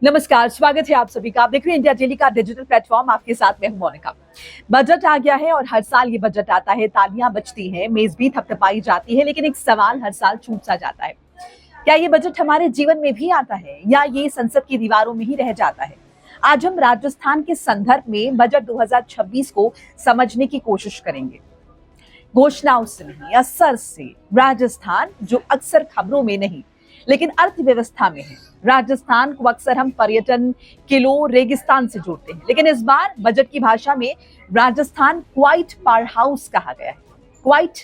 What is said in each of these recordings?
नमस्कार, स्वागत है आप सभी का। आप देख रहे हैं इंडिया डेली का डिजिटल प्लेटफॉर्म। आपके साथ मैं हूं मोनिका। बजट आ गया है और हर साल ये बजट आता है, तालियां बजती हैं, मेज भी थपथपाई जाती है, लेकिन एक सवाल हर साल छूट सा जाता है। क्या ये बजट हमारे जीवन में भी आता है या ये संसद की दीवारों में ही रह जाता है? आज हम राजस्थान के संदर्भ में बजट 2026 को समझने की कोशिश करेंगे। घोषणाओं से नहीं, असर से। राजस्थान जो अक्सर खबरों में नहीं लेकिन अर्थव्यवस्था में है। राजस्थान को अक्सर हम पर्यटन, किलों, रेगिस्तान से जोड़ते हैं, लेकिन इस बार बजट की भाषा में राजस्थान क्वाइट पावर हाउस कहा गया है। क्वाइट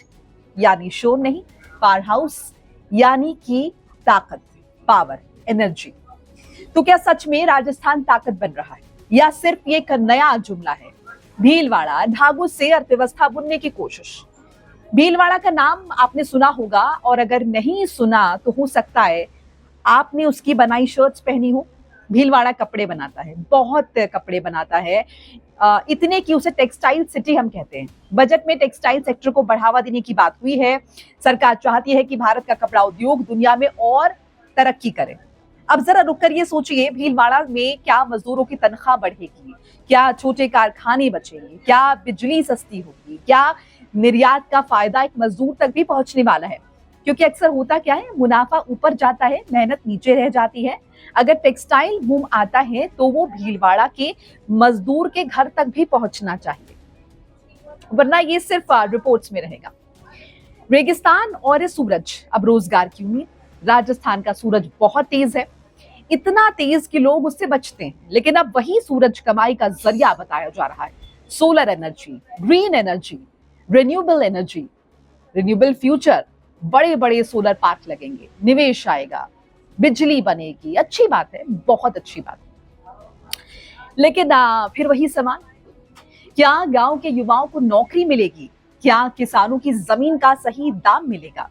यानी शोर नहीं, पावर हाउस यानी कि ताकत, पावर, एनर्जी। तो क्या सच में राजस्थान ताकत बन रहा है या सिर्फ ये एक नया जुमला है? भीलवाड़ा, धागों से अर्थव्यवस्था बुनने की कोशिश। भीलवाड़ा का नाम आपने सुना होगा, और अगर नहीं सुना तो हो सकता है आपने उसकी बनाई शर्ट्स पहनी हो। भीलवाड़ा कपड़े बनाता है, बहुत कपड़े बनाता है, इतने कि उसे टेक्सटाइल सिटी हम कहते हैं। बजट में टेक्सटाइल सेक्टर को बढ़ावा देने की बात हुई है। सरकार चाहती है कि भारत का कपड़ा उद्योग दुनिया में और तरक्की करे। अब जरा रुक कर ये सोचिए, भीलवाड़ा में क्या मजदूरों की तनख्वाह बढ़ेगी? क्या छोटे कारखाने बचेंगे? क्या बिजली सस्ती होगी? क्या निर्यात का फायदा एक मजदूर तक भी पहुंचने वाला है? क्योंकि अक्सर होता क्या है, मुनाफा ऊपर जाता है, मेहनत नीचे रह जाती है। अगर टेक्सटाइल बूम आता है तो वो भीलवाड़ा के मजदूर के घर तक भी पहुंचना चाहिए, वरना ये सिर्फ रिपोर्ट्स में रहेगा। रेगिस्तान और सूरज, अब रोजगार की उम्मीद। राजस्थान का सूरज बहुत तेज है, इतना तेज कि लोग उससे बचते हैं, लेकिन अब वही सूरज कमाई का जरिया बताया जा रहा है। Solar energy, green energy, renewable energy, renewable future. बड़े बड़े सोलर पार्क लगेंगे, निवेश आएगा, बिजली बनेगी। अच्छी बात है, बहुत अच्छी बात है, लेकिन फिर वही सवाल, क्या गांव के युवाओं को नौकरी मिलेगी? क्या किसानों की जमीन का सही दाम मिलेगा?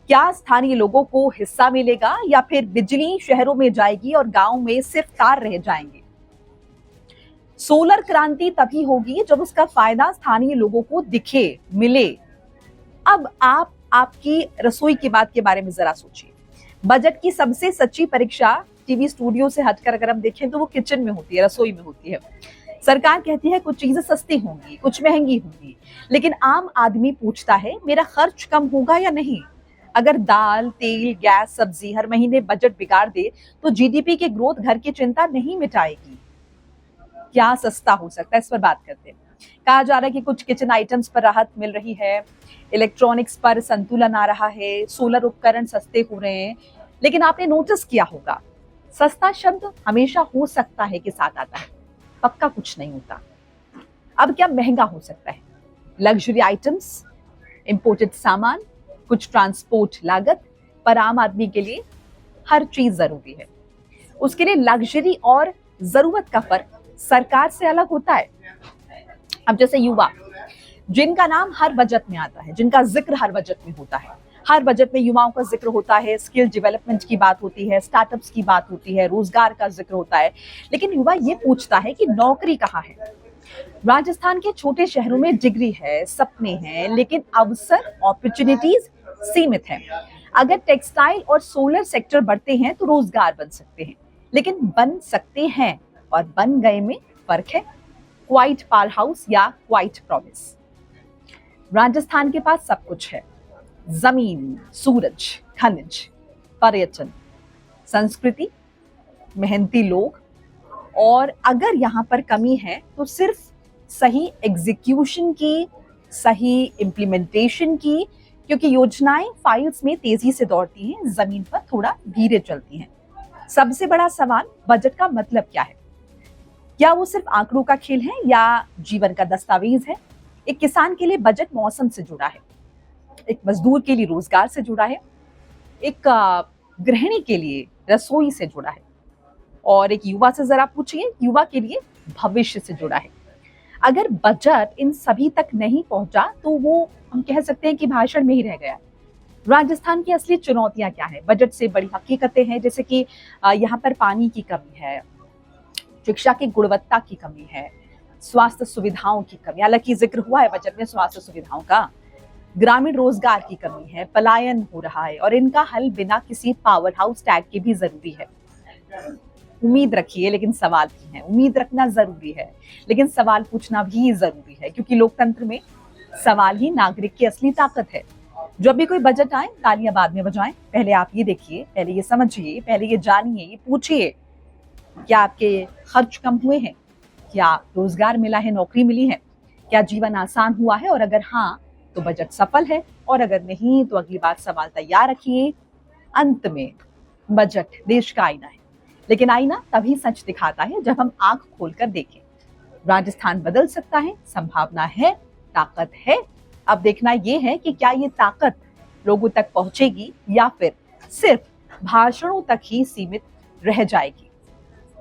क्या स्थानीय लोगों को हिस्सा मिलेगा या फिर बिजली शहरों में जाएगी और गांव में सिर्फ तार रह जाएंगे? सोलर क्रांति तभी होगी जब उसका फायदा स्थानीय लोगों को दिखे, मिले। अब आप आपकी रसोई की बात के बारे में जरा सोचिए। बजट की सबसे सच्ची परीक्षा टीवी स्टूडियो से हटकर अगर हम देखें तो वो किचन में होती है, रसोई में होती है। सरकार कहती है कुछ चीजें सस्ती होंगी, कुछ महंगी होंगी, लेकिन आम आदमी पूछता है मेरा खर्च कम होगा या नहीं? अगर दाल, तेल, गैस, सब्जी हर महीने बजट बिगाड़ दे तो जीडीपी की ग्रोथ, घर की चिंता नहीं मिटाएगी। क्या सस्ता हो सकता है, इस पर बात करते हैं। कहा जा रहा है कि कुछ किचन आइटम्स पर राहत मिल रही है, इलेक्ट्रॉनिक्स पर संतुलन आ रहा है, सोलर उपकरण सस्ते हो रहे हैं। लेकिन आपने नोटिस किया होगा, सस्ता शब्द हमेशा हो सकता है के साथ आता है, पक्का कुछ नहीं होता। अब क्या महंगा हो सकता है? लग्जरी आइटम्स, इंपोर्टेड सामान, कुछ ट्रांसपोर्ट लागत, पर आम आदमी के लिए हर चीज जरूरी है। उसके लिए लग्जरी और जरूरत का फर्क सरकार से अलग होता है। अब जैसे युवा, जिनका नाम हर बजट में आता है, जिनका जिक्र हर बजट में होता है, हर बजट में युवाओं का जिक्र होता है, स्किल डेवलपमेंट की बात होती है, स्टार्टअप्स की बात होती है, रोजगार का जिक्र होता है, लेकिन युवा ये पूछता है कि नौकरी कहाँ है? राजस्थान के छोटे शहरों में डिग्री है, सपने हैं, लेकिन अवसर, अपॉर्चुनिटीज सीमित हैं। अगर टेक्सटाइल और सोलर सेक्टर बढ़ते हैं तो रोजगार बन सकते हैं, लेकिन बन सकते हैं और बन गए में फर्क है। क्वाइट पावर हाउस या क्वाइट प्रॉमिस। राजस्थान के पास सब कुछ है, जमीन, सूरज, खनिज, पर्यटन, संस्कृति, मेहनती लोग, और अगर यहाँ पर कमी है तो सिर्फ सही एग्जीक्यूशन की, सही इम्प्लीमेंटेशन की, क्योंकि योजनाएं फाइल्स में तेजी से दौड़ती हैं, जमीन पर थोड़ा धीरे चलती हैं। सबसे बड़ा सवाल, बजट का मतलब क्या है? क्या वो सिर्फ आंकड़ों का खेल है या जीवन का दस्तावेज है? एक किसान के लिए बजट मौसम से जुड़ा है, एक मजदूर के लिए रोजगार से जुड़ा है, एक गृहिणी के लिए रसोई से जुड़ा है, और एक युवा से जरा पूछिए, युवा के लिए भविष्य से जुड़ा है। अगर बजट इन सभी तक नहीं पहुंचा तो वो हम कह सकते हैं कि भाषण में ही रह गया। राजस्थान की असली चुनौतियां क्या है? बजट से बड़ी हकीकतें हैं, जैसे कि यहाँ पर पानी की कमी है, शिक्षा की गुणवत्ता की कमी है, स्वास्थ्य सुविधाओं की कमी, हालांकि जिक्र हुआ है बजट में स्वास्थ्य सुविधाओं का, ग्रामीण रोजगार की कमी है, पलायन हो रहा है, और इनका हल बिना किसी पावर हाउस टैग के भी जरूरी है। उम्मीद रखिए लेकिन सवाल भी हैं। उम्मीद रखना जरूरी है लेकिन सवाल पूछना भी जरूरी है, क्योंकि लोकतंत्र में सवाल ही नागरिक की असली ताकत है। जब भी कोई बजट आए तालियां बाद में बजाएं। पहले आप ये देखिए, पहले ये समझिए, पहले ये जानिए, ये पूछिए क्या आपके खर्च कम हुए हैं, क्या रोजगार मिला है, नौकरी मिली है, क्या जीवन आसान हुआ है, और अगर हाँ तो बजट सफल है, और अगर नहीं तो अगली बार सवाल तैयार रखिए। अंत में बजट देश का आईना है, लेकिन आईना तभी सच दिखाता है जब हम आंख खोलकर देखें। राजस्थान बदल सकता है, संभावना है, ताकत है। अब देखना यह है कि क्या ये ताकत लोगों तक पहुंचेगी या फिर सिर्फ भाषणों तक ही सीमित रह जाएगी।